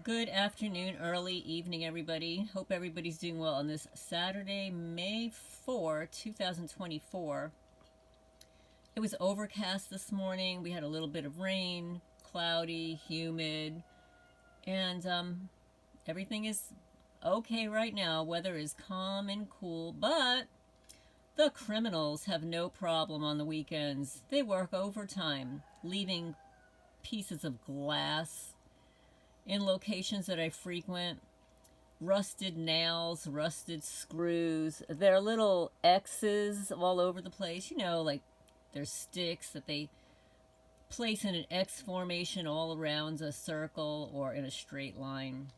Good afternoon, early evening, everybody. Hope everybody's doing well on this Saturday, May 4, 2024. It was overcast this morning. We had a little bit of rain, cloudy, humid, and everything is okay right now. Weather is calm and cool, but the criminals have no problem on the weekends. They work overtime, leaving pieces of glass in locations that I frequent, rusted nails, rusted screws. There are little X's all over the place, like there's sticks that they place in an X formation all around a circle or in a straight line.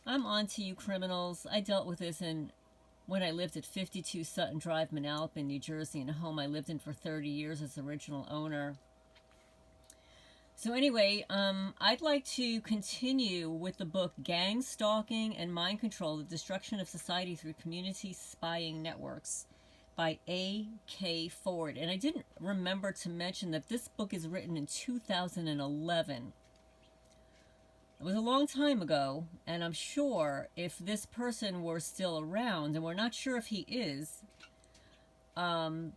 I'm on to you, criminals. I dealt with this when I lived at 52 Sutton Drive, Manalapan, New Jersey, in a home I lived in for 30 years as original owner. So anyway, I'd like to continue with the book Gang-Stalking and Mind Control, The Destruction of Society Through Community Spying Networks by A.K. Forwood. And I didn't remember to mention that this book is written in 2011. It was a long time ago, and I'm sure if this person were still around, and we're not sure if he is,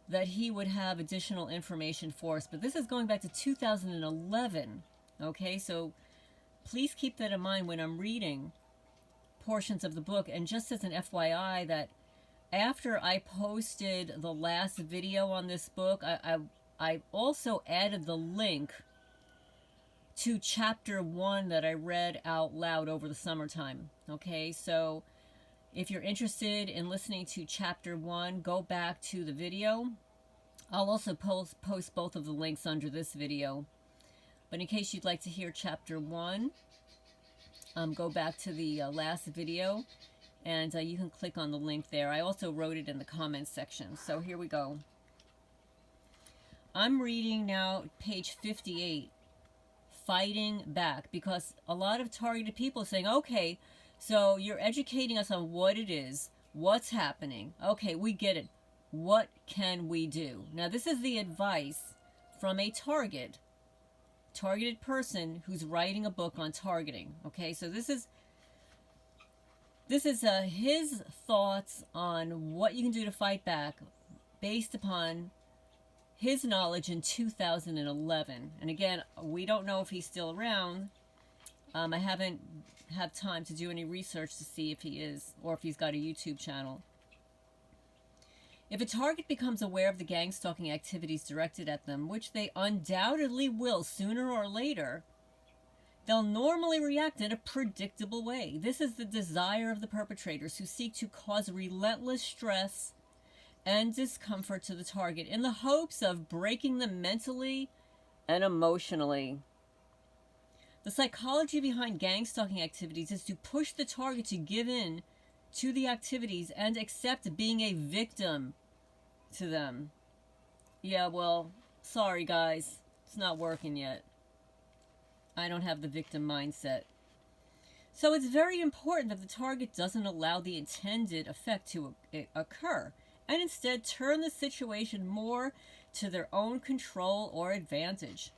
that he would have additional information for us. But this is going back to 2011, okay? So please keep that in mind when I'm reading portions of the book. And just as an FYI, that after I posted the last video on this book, I also added the link to chapter 1 that I read out loud over the summertime, okay? So if you're interested in listening to chapter 1, go back to the video. I'll also post both of the links under this video. But in case you'd like to hear chapter 1, go back to the last video, and you can click on the link there. I also wrote it in the comments section. So here we go. I'm reading now page 58, Fighting Back, because a lot of targeted people are saying, okay, so you're educating us on what it is, what's happening. Okay, we get it. What can we do? Now, this is the advice from a targeted person who's writing a book on targeting. Okay, so this is his thoughts on what you can do to fight back based upon his knowledge in 2011. And again, we don't know if he's still around. I haven't had time to do any research to see if he is, or if he's got a YouTube channel. If a target becomes aware of the gang stalking activities directed at them, which they undoubtedly will sooner or later, they'll normally react in a predictable way. This is the desire of the perpetrators, who seek to cause relentless stress and discomfort to the target in the hopes of breaking them mentally and emotionally. The psychology behind gang stalking activities is to push the target to give in to the activities and accept being a victim to them. Yeah, well, sorry guys, it's not working yet. I don't have the victim mindset. So it's very important that the target doesn't allow the intended effect to occur, and instead turn the situation more to their own control or advantage.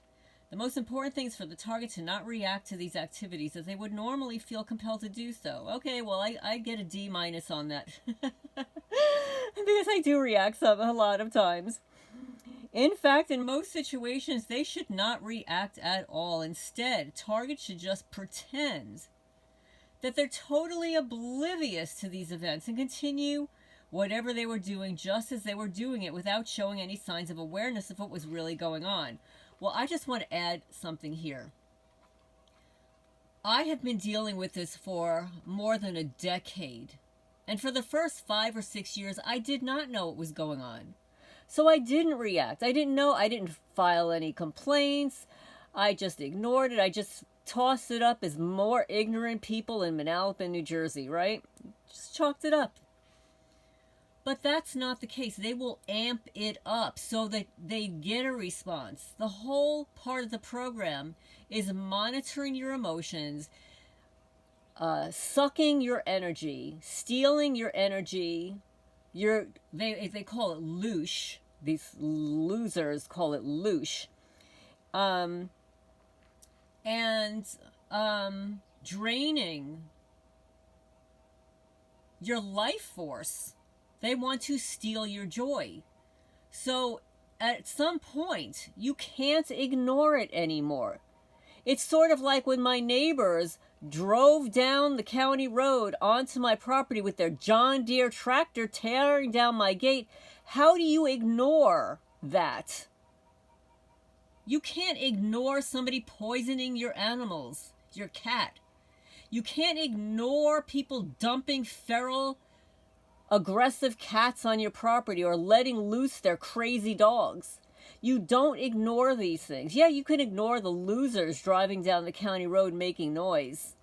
The most important thing is for the target to not react to these activities as they would normally feel compelled to do so. Okay, well, I get a D- on that. Because I do react a lot of times. In fact, in most situations, they should not react at all. Instead, targets should just pretend that they're totally oblivious to these events and continue whatever they were doing just as they were doing it, without showing any signs of awareness of what was really going on. Well, I just want to add something here. I have been dealing with this for more than a decade. And for the first 5 or 6 years, I did not know what was going on. So I didn't react. I didn't know. I didn't file any complaints. I just ignored it. I just tossed it up as more ignorant people in Manalapan, New Jersey, right? Just chalked it up. But that's not the case. They will amp it up so that they get a response. The whole part of the program is monitoring your emotions, sucking your energy, stealing your energy. They call it loosh. These losers call it loosh. and draining your life force. They want to steal your joy. So at some point, you can't ignore it anymore. It's sort of like when my neighbors drove down the county road onto my property with their John Deere tractor tearing down my gate. How do you ignore that? You can't ignore somebody poisoning your animals, your cat. You can't ignore people dumping feral, aggressive cats on your property or letting loose their crazy dogs. You don't ignore these things. Yeah, you can ignore the losers driving down the county road making noise.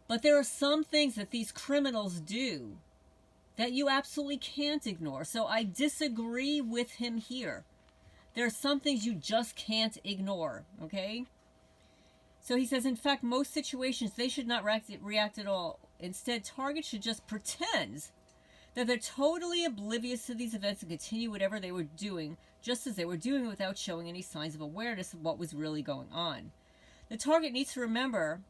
But there are some things that these criminals do that you absolutely can't ignore. So I disagree with him here. There are some things you just can't ignore, okay? So he says, in fact, most situations, they should not react at all. Instead, targets should just pretend that they're totally oblivious to these events and continue whatever they were doing, just as they were doing without showing any signs of awareness of what was really going on. The target needs to remember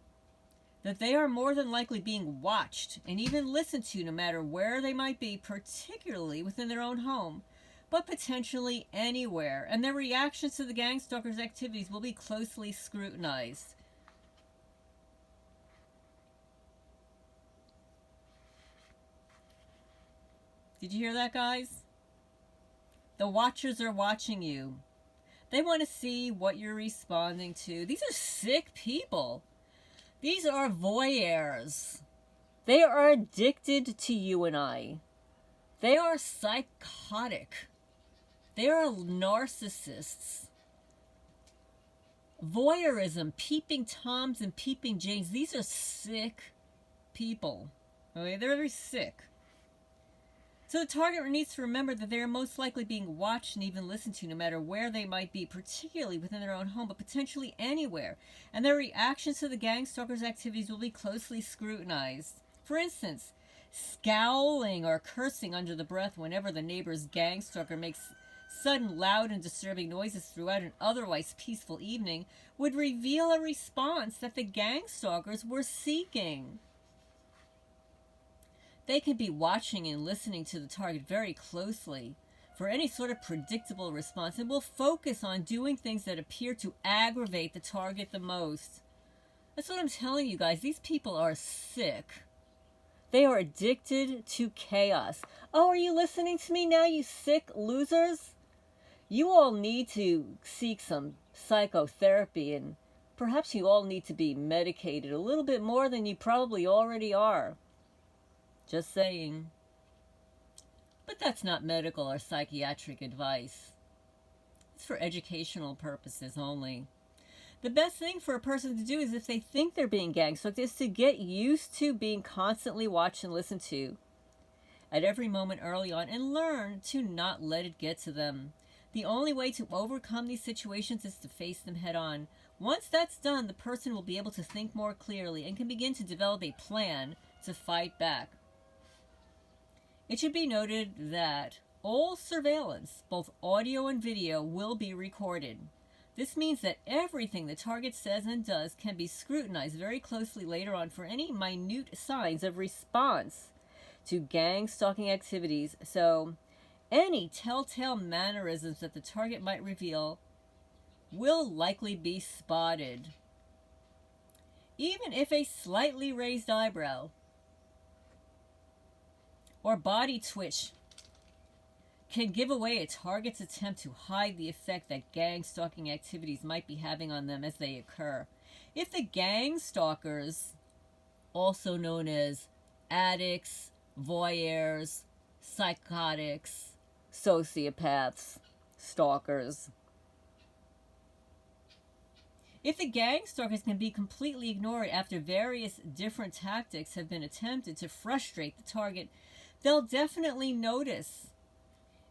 that they are more than likely being watched and even listened to no matter where they might be, particularly within their own home, but potentially anywhere, and their reactions to the Gangstalkers' activities will be closely scrutinized. Did you hear that, guys? The watchers are watching you. They want to see what you're responding to. These are sick people. These are voyeurs. They are addicted to you and I. They are psychotic. They are narcissists. Voyeurism, peeping Toms and peeping Janes, these are sick people. Okay, they're very sick. So the target needs to remember that they are most likely being watched and even listened to no matter where they might be, particularly within their own home, but potentially anywhere. And their reactions to the Gangstalkers' activities will be closely scrutinized. For instance, scowling or cursing under the breath whenever the neighbor's Gangstalker makes sudden loud and disturbing noises throughout an otherwise peaceful evening would reveal a response that the Gangstalkers were seeking. They can be watching and listening to the target very closely for any sort of predictable response and will focus on doing things that appear to aggravate the target the most. That's what I'm telling you guys. These people are sick. They are addicted to chaos. Oh, are you listening to me now, you sick losers? You all need to seek some psychotherapy, and perhaps you all need to be medicated a little bit more than you probably already are. Just saying. But that's not medical or psychiatric advice. It's for educational purposes only. The best thing for a person to do is, if they think they're being gangstalked, is to get used to being constantly watched and listened to at every moment early on and learn to not let it get to them. The only way to overcome these situations is to face them head on. Once that's done, the person will be able to think more clearly and can begin to develop a plan to fight back. It should be noted that all surveillance, both audio and video, will be recorded. This means that everything the target says and does can be scrutinized very closely later on for any minute signs of response to gang stalking activities. So any telltale mannerisms that the target might reveal will likely be spotted. Even if a slightly raised eyebrow or body twitch can give away a target's attempt to hide the effect that gang stalking activities might be having on them as they occur. If the gang stalkers, also known as addicts, voyeurs, psychotics, sociopaths, stalkers, if the gang stalkers can be completely ignored after various different tactics have been attempted to frustrate the target, they'll definitely notice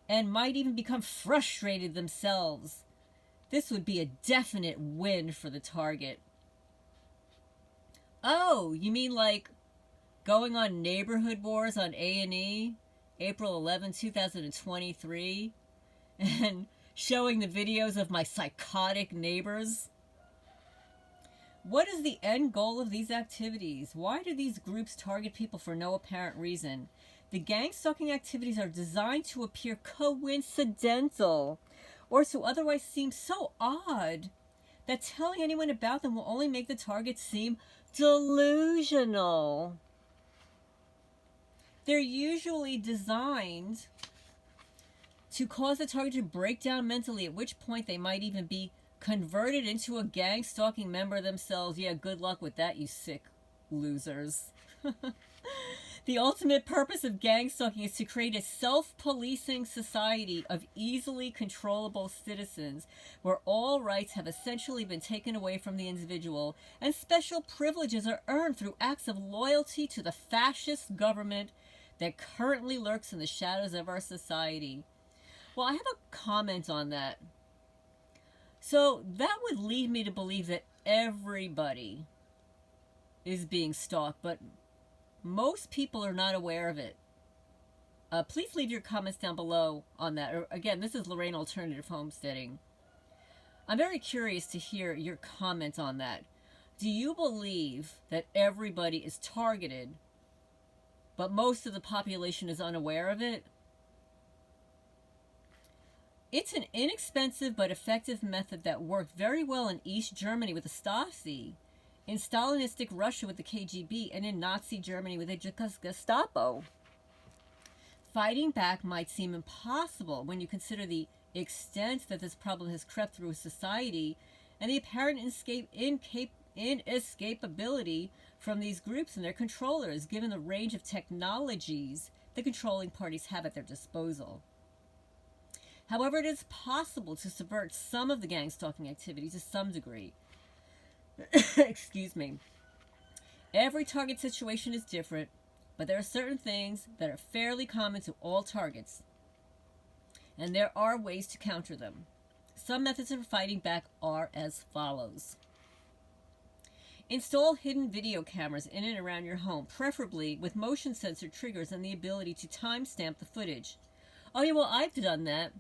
and might even become frustrated themselves. This would be a definite win for the target. Oh, you mean like going on Neighborhood Wars on A&E, April 11, 2023, and showing the videos of my psychotic neighbors. What is the end goal of these activities? Why do these groups target people for no apparent reason? The gang stalking activities are designed to appear coincidental or to otherwise seem so odd that telling anyone about them will only make the target seem delusional. They're usually designed to cause the target to break down mentally, at which point they might even be converted into a gang stalking member themselves. Yeah, good luck with that, you sick losers. The ultimate purpose of gang stalking is to create a self-policing society of easily controllable citizens where all rights have essentially been taken away from the individual and special privileges are earned through acts of loyalty to the fascist government that currently lurks in the shadows of our society. Well, I have a comment on that. So that would lead me to believe that everybody is being stalked, but most people are not aware of it. Please leave your comments down below on that. Or, again, this is Lorraine Alternative Homesteading. I'm very curious to hear your comment on that. Do you believe that everybody is targeted, but most of the population is unaware of it? It's an inexpensive but effective method that worked very well in East Germany with the Stasi, in Stalinistic Russia with the KGB, and in Nazi Germany with the Gestapo. Fighting back might seem impossible when you consider the extent that this problem has crept through society and the apparent inescapability from these groups and their controllers, given the range of technologies the controlling parties have at their disposal. However, it is possible to subvert some of the gang stalking activity to some degree. Excuse me. Every target situation is different, but there are certain things that are fairly common to all targets, and there are ways to counter them. Some methods of fighting back are as follows. Install hidden video cameras in and around your home, preferably with motion sensor triggers and the ability to timestamp the footage. Oh yeah, well, I've done that.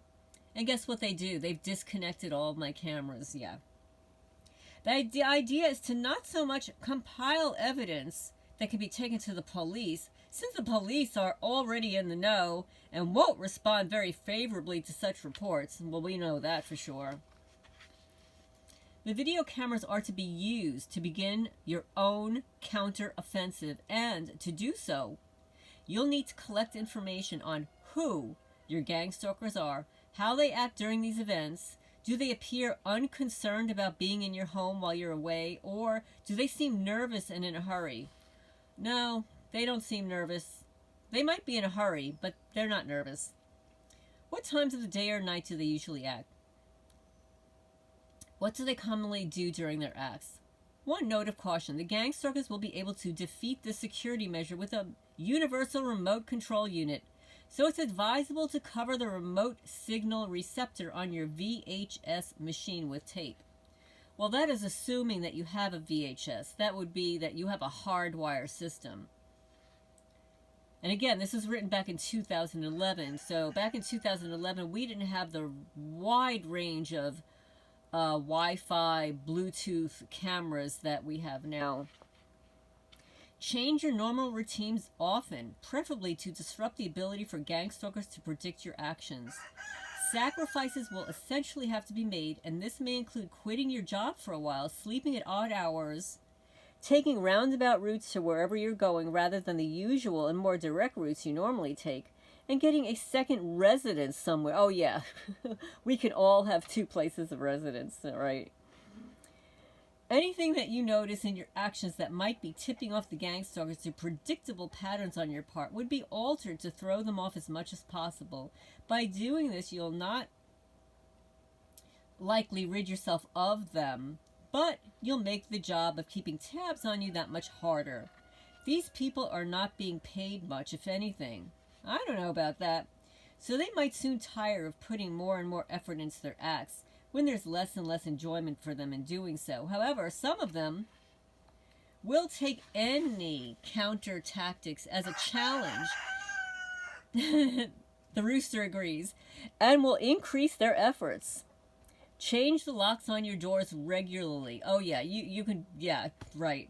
And guess what they do? They've disconnected all of my cameras, yeah. The idea is to not so much compile evidence that can be taken to the police, since the police are already in the know and won't respond very favorably to such reports. Well, we know that for sure. The video cameras are to be used to begin your own counter-offensive, and to do so, you'll need to collect information on who your gang stalkers are, how they act during these events. Do they appear unconcerned about being in your home while you're away, or do they seem nervous and in a hurry? No, they don't seem nervous. They might be in a hurry, but they're not nervous. What times of the day or night do they usually act? What do they commonly do during their acts? One note of caution, the gang stalkers will be able to defeat this security measure with a universal remote control unit, so it's advisable to cover the remote signal receptor on your VHS machine with tape. Well, that is assuming that you have a VHS. That would be that you have a hardwire system. And again, this was written back in 2011. So back in 2011, we didn't have the wide range of Wi-Fi, Bluetooth cameras that we have now. Change your normal routines often, preferably to disrupt the ability for gang stalkers to predict your actions. Sacrifices will essentially have to be made, and this may include quitting your job for a while, sleeping at odd hours, taking roundabout routes to wherever you're going rather than the usual and more direct routes you normally take, and getting a second residence somewhere. Oh yeah, we can all have two places of residence, right? Anything that you notice in your actions that might be tipping off the gang stalkers to predictable patterns on your part would be altered to throw them off as much as possible. By doing this, you'll not likely rid yourself of them, but you'll make the job of keeping tabs on you that much harder. These people are not being paid much, if anything. I don't know about that. So they might soon tire of putting more and more effort into their acts, when there's less and less enjoyment for them in doing so. However, some of them will take any counter tactics as a challenge. The rooster agrees. And will increase their efforts. Change the locks on your doors regularly. Oh yeah, you can, yeah, right.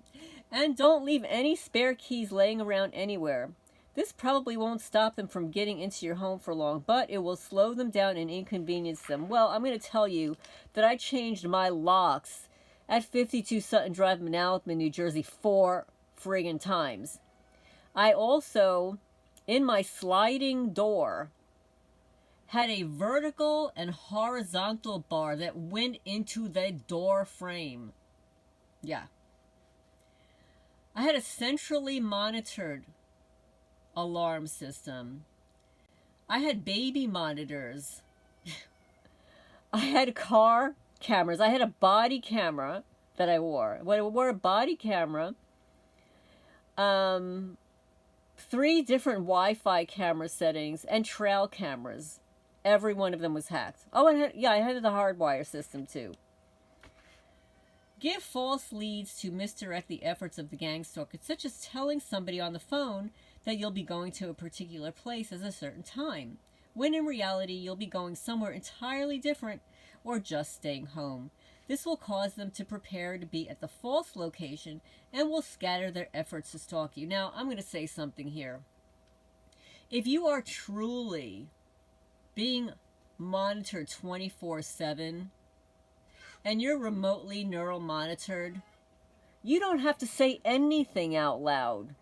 And don't leave any spare keys laying around anywhere. This probably won't stop them from getting into your home for long, but it will slow them down and inconvenience them. Well, I'm going to tell you that I changed my locks at 52 Sutton Drive, Manalapan, New Jersey 4 friggin' times. I also, in my sliding door, had a vertical and horizontal bar that went into the door frame. Yeah. I had a centrally monitored alarm system. I had baby monitors. I had car cameras. I had a body camera that I wore. When I wore a body camera, 3 different Wi-Fi camera settings and trail cameras. Every one of them was hacked. Oh, and I had the hardwire system too. Give false leads to misdirect the efforts of the gang stalkers, such as telling somebody on the phone that you'll be going to a particular place at a certain time, when in reality you'll be going somewhere entirely different or just staying home. This will cause them to prepare to be at the false location and will scatter their efforts to stalk you. Now, I'm going to say something here. If you are truly being monitored 24/7 and you're remotely neural monitored, you don't have to say anything out loud.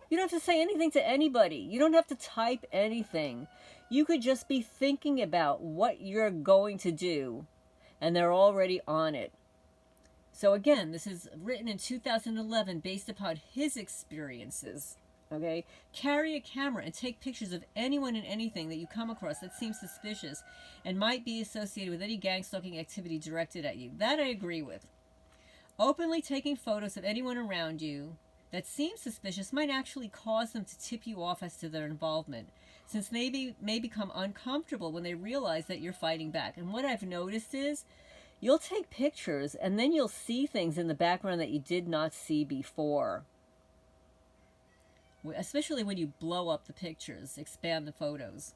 You don't have to say anything to anybody. You don't have to type anything. You could just be thinking about what you're going to do, and they're already on it. So again, this is written in 2011 based upon his experiences. Okay? Carry a camera and take pictures of anyone and anything that you come across that seems suspicious and might be associated with any gang stalking activity directed at you. That I agree with. Openly taking photos of anyone around you that seems suspicious might actually cause them to tip you off as to their involvement, since they may become uncomfortable when they realize that you're fighting back. And what I've noticed is, you'll take pictures and then you'll see things in the background that you did not see before. Especially when you blow up the pictures, expand the photos.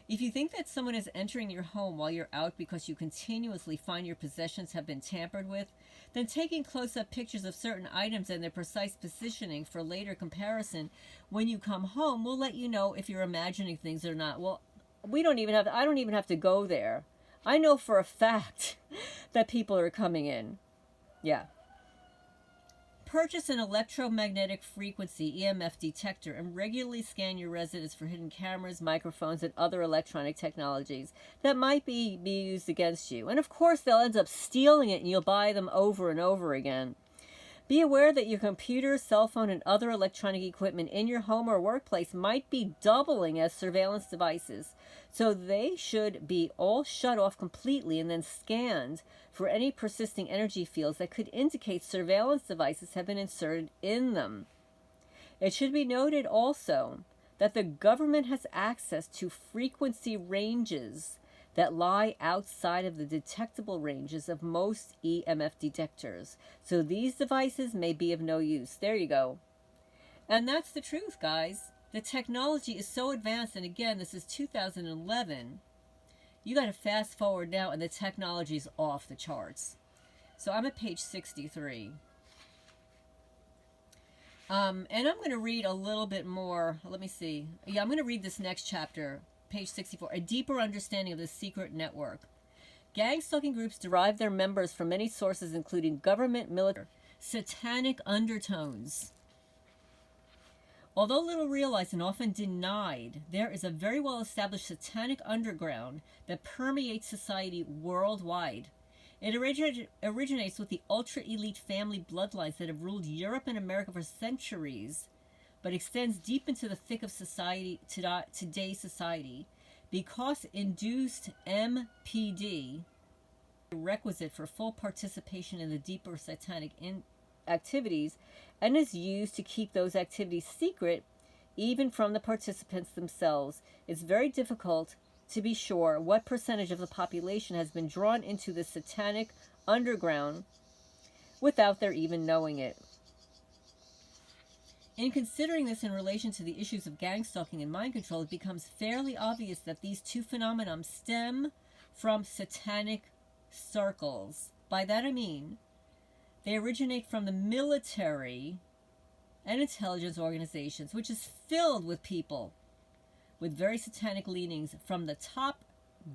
If you think that someone is entering your home while you're out because you continuously find your possessions have been tampered with, then taking close-up pictures of certain items and their precise positioning for later comparison when you come home will let you know if you're imagining things or not. Well, I don't even have to go there. I know for a fact that people are coming in. Yeah. Purchase an electromagnetic frequency EMF detector and regularly scan your residence for hidden cameras, microphones, and other electronic technologies that might be used against you. And of course, they'll end up stealing it and you'll buy them over and over again. Be aware that your computer, cell phone, and other electronic equipment in your home or workplace might be doubling as surveillance devices. So they should be all shut off completely and then scanned for any persisting energy fields that could indicate surveillance devices have been inserted in them. It should be noted also that the government has access to frequency ranges that lie outside of the detectable ranges of most EMF detectors. So these devices may be of no use. There you go. And that's the truth, guys. The technology is so advanced, and again, this is 2011. You got to fast forward now, and the technology is off the charts. So I'm at page 63. And I'm going to read a little bit more. Let me see. Yeah, I'm going to read this next chapter. Page 64, a deeper understanding of the secret network. Gang-stalking groups derive their members from many sources, including government, military, satanic undertones. Although little realized and often denied, there is a very well-established satanic underground that permeates society worldwide. It originates with the ultra-elite family bloodlines that have ruled Europe and America for centuries, but extends deep into the thick of society, today's society, because induced MPD, requisite for full participation in the deeper satanic activities, and is used to keep those activities secret, even from the participants themselves. It's very difficult to be sure what percentage of the population has been drawn into the satanic underground without their even knowing it. In considering this in relation to the issues of gang stalking and mind control, it becomes fairly obvious that these two phenomena stem from satanic circles. By that I mean, they originate from the military and intelligence organizations, which is filled with people with very satanic leanings from the top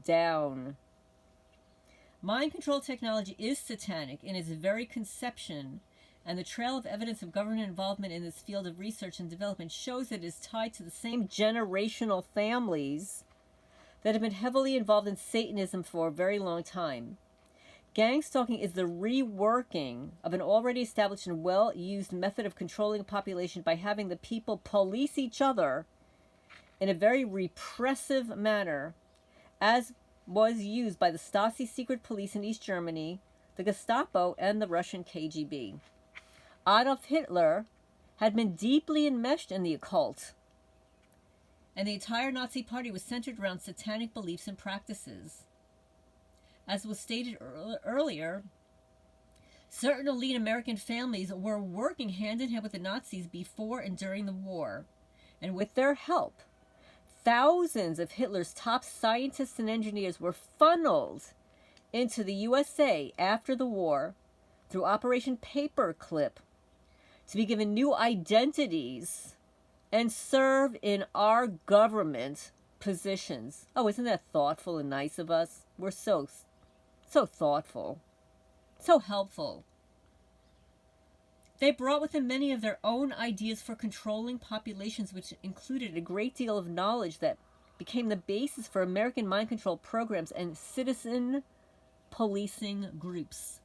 down. Mind control technology is satanic in its very conception, and the trail of evidence of government involvement in this field of research and development shows it is tied to the same generational families that have been heavily involved in Satanism for a very long time. Gang stalking is the reworking of an already established and well-used method of controlling a population by having the people police each other in a very repressive manner, as was used by the Stasi secret police in East Germany, the Gestapo, and the Russian KGB. Adolf Hitler had been deeply enmeshed in the occult, and the entire Nazi party was centered around satanic beliefs and practices. As was stated earlier, certain elite American families were working hand in hand with the Nazis before and during the war, and with their help, thousands of Hitler's top scientists and engineers were funneled into the USA after the war through Operation Paperclip to be given new identities and serve in our government positions. Oh, isn't that thoughtful and nice of us? We're so thoughtful, so helpful. They brought with them many of their own ideas for controlling populations, which included a great deal of knowledge that became the basis for American mind control programs and citizen policing groups.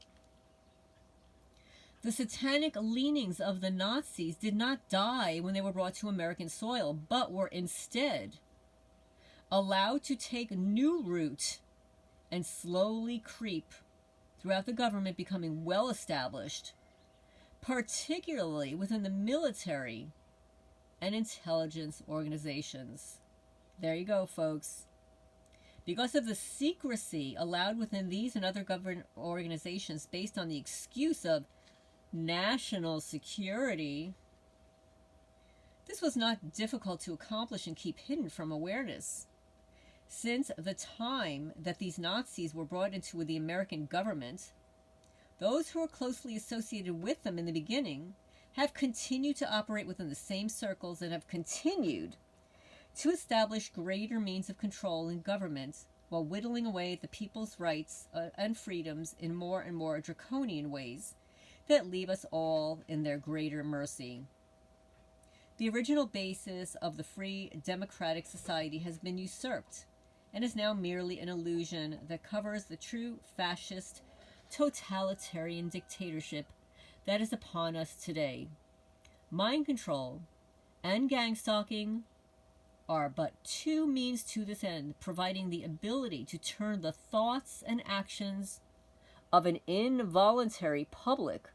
The satanic leanings of the Nazis did not die when they were brought to American soil, but were instead allowed to take new root and slowly creep throughout the government, becoming well established, particularly within the military and intelligence organizations. There you go, folks. Because of the secrecy allowed within these and other government organizations based on the excuse of national security, this was not difficult to accomplish and keep hidden from awareness. Since the time that these Nazis were brought into the American government, those who were closely associated with them in the beginning have continued to operate within the same circles and have continued to establish greater means of control in government while whittling away at the people's rights and freedoms in more and more draconian ways that leave us all in their greater mercy. The original basis of the free democratic society has been usurped and is now merely an illusion that covers the true fascist totalitarian dictatorship that is upon us today. Mind control and gang stalking are but two means to this end, providing the ability to turn the thoughts and actions of an involuntary public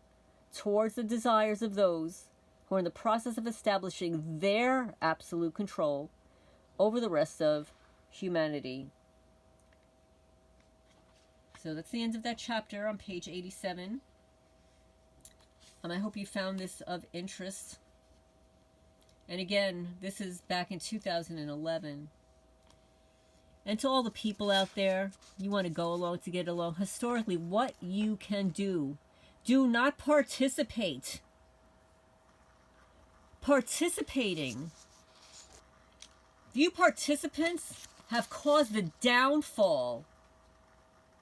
towards the desires of those who are in the process of establishing their absolute control over the rest of humanity. So that's the end of that chapter on page 87. I hope you found this of interest. And again, this is back in 2011. And to all the people out there, you want to go along to get along. Historically, what you can do. Do not participate. Participating. You participants have caused the downfall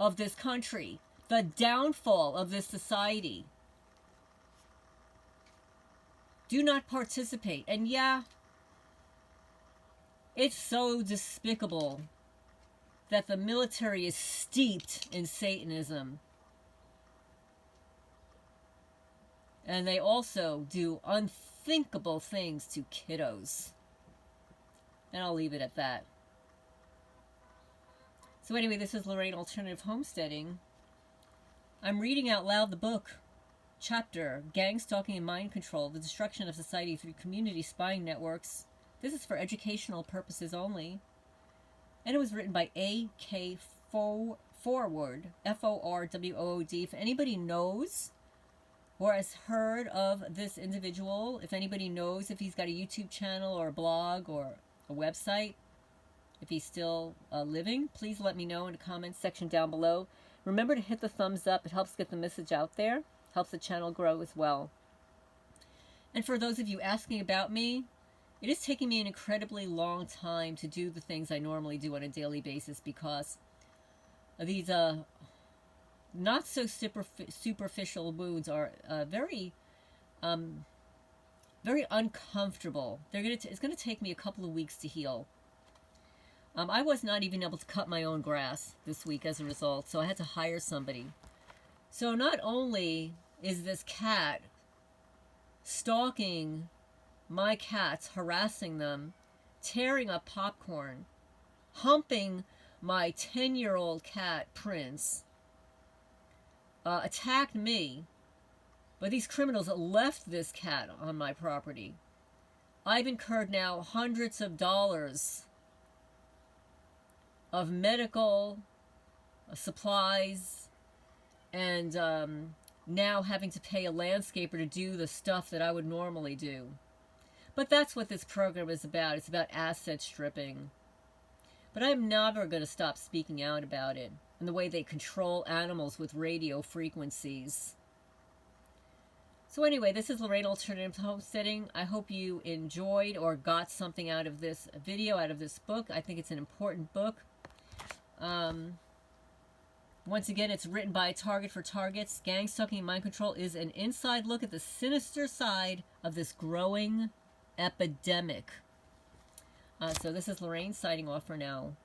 of this country, the downfall of this society. Do not participate. And yeah, it's so despicable that the military is steeped in Satanism. And they also do unthinkable things to kiddos. And I'll leave it at that. So anyway, this is Lorraine Alternative Homesteading. I'm reading out loud the book, chapter, Gang-Stalking and Mind Control, the Destruction of Society Through Community Spying Networks. This is for educational purposes only. And it was written by A.K. Forwood, F-O-R-W-O-O-D. If anybody knows or has heard of this individual, if anybody knows if he's got a YouTube channel or a blog or a website, if he's still living, please let me know in the comments section down below. Remember to hit the thumbs up. It helps get the message out there, helps the channel grow as well. And for those of you asking about me, it is taking me an incredibly long time to do the things I normally do on a daily basis because these not so superficial wounds are very very uncomfortable. It's going to take me a couple of weeks to heal. I was not even able to cut my own grass this week as a result, so I had to hire somebody. So not only is this cat stalking my cats, harassing them, tearing up popcorn, humping my 10-year-old cat, Prince, attacked me, but these criminals left this cat on my property. I've incurred now hundreds of dollars of medical supplies and now having to pay a landscaper to do the stuff that I would normally do. But that's what this program is about. It's about asset stripping. But I'm never going to stop speaking out about it and the way they control animals with radio frequencies. So anyway, this is Lorraine Alternative Homesteading. I hope you enjoyed or got something out of this video, out of this book. I think it's an important book. Once again, it's written by Target for Targets. Gang-Stalking and Mind Control is an inside look at the sinister side of this growing epidemic. So this is Lorraine signing off for now.